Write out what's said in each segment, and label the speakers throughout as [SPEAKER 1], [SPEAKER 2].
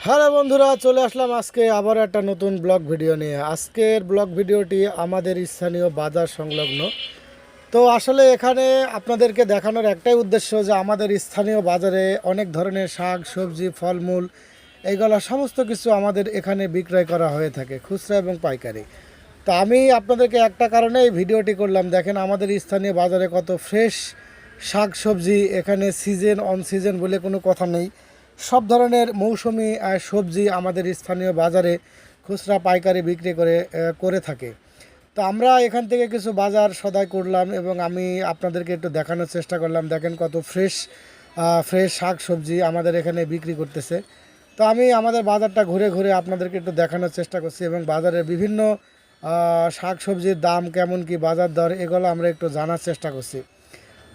[SPEAKER 1] Hello বন্ধুরা, চলে আসলাম আজকে আবার একটা নতুন ব্লগ ভিডিও নিয়ে। আজকের ব্লগ ভিডিওটি আমাদের স্থানীয় বাজার সংলগ্ন। তো আসলে এখানে আপনাদেরকে দেখানোর একটাই উদ্দেশ্য যে আমাদের স্থানীয় বাজারে অনেক ধরনের শাক সবজি ফলমূল এইগুলো সমস্ত কিছু আমাদের এখানে বিক্রয় করা হয়ে থাকে, খুচরা এবং পাইকারি। তো আমি আপনাদেরকে একটা কারণে এই ভিডিওটি করলাম। দেখেন আমাদের স্থানীয় বাজারে কত ফ্রেশ শাক সবজি, এখানে সিজন অন সিজন বলে কোনো কথা নেই। সব ধরনের মৌসুমি সবজি আমাদের স্থানীয় বাজারে খুচরা পাইকারি বিক্রি করে থাকে। তো আমরা এখান থেকে কিছু বাজার সদাই করলাম এবং আমি আপনাদেরকে একটু দেখানোর চেষ্টা করলাম। দেখেন কত ফ্রেশ ফ্রেশ শাক সবজি আমাদের এখানে বিক্রি করতেছে। তো আমি আমাদের বাজারটা ঘুরে ঘুরে আপনাদেরকে একটু দেখানোর চেষ্টা করছি এবং বাজারের বিভিন্ন শাক সবজির দাম কেমন কি বাজার দর এগুলো আমরা একটু জানার চেষ্টা করছি।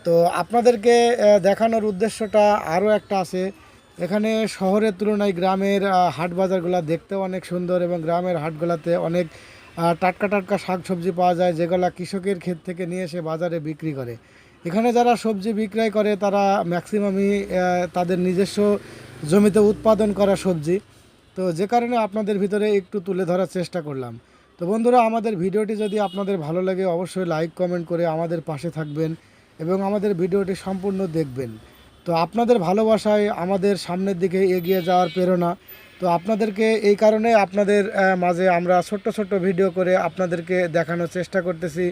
[SPEAKER 1] তো আপনাদেরকে দেখানোর উদ্দেশ্যটা আরও একটা আছে। এখানে শহরের তুলনায় গ্রামের হাট বাজারগুলো দেখতেও অনেক সুন্দর এবং গ্রামের হাটগুলোতে অনেক টাটকা টাটকা শাক সবজি পাওয়া যায়, যেগুলো কৃষকের ক্ষেত থেকে নিয়ে এসে বাজারে বিক্রি করে। এখানে যারা সবজি বিক্রয় করে তারা ম্যাক্সিমামই তাদের নিজস্ব জমিতে উৎপাদন করা সবজি। তো যে কারণে আপনাদের ভিতরে একটু তুলে ধরার চেষ্টা করলাম। তো বন্ধুরা, আমাদের ভিডিওটি যদি আপনাদের ভালো লাগে অবশ্যই লাইক কমেন্ট করে আমাদের পাশে থাকবেন এবং আমাদের ভিডিওটি সম্পূর্ণ দেখবেন। তো আপনাদের ভালোবাসায় আমাদের সামনের দিকে এগিয়ে যাওয়ার প্রেরণা। তো আপনাদেরকে এই কারণে আপনাদের মাঝে আমরা ছোট্ট ছোট্ট ভিডিও করে আপনাদেরকে দেখানোর চেষ্টা করতেছি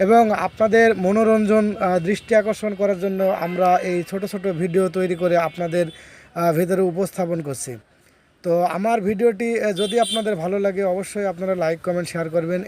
[SPEAKER 1] এবং আপনাদের মনোরঞ্জন দৃষ্টি আকর্ষণ করার জন্য আমরা এই ছোট ছোট ভিডিও তৈরি করে আপনাদের ভিতরে উপস্থাপন করছি। তো আমার ভিডিওটি যদি আপনাদের ভালো লাগে অবশ্যই আপনারা লাইক কমেন্ট শেয়ার করবেন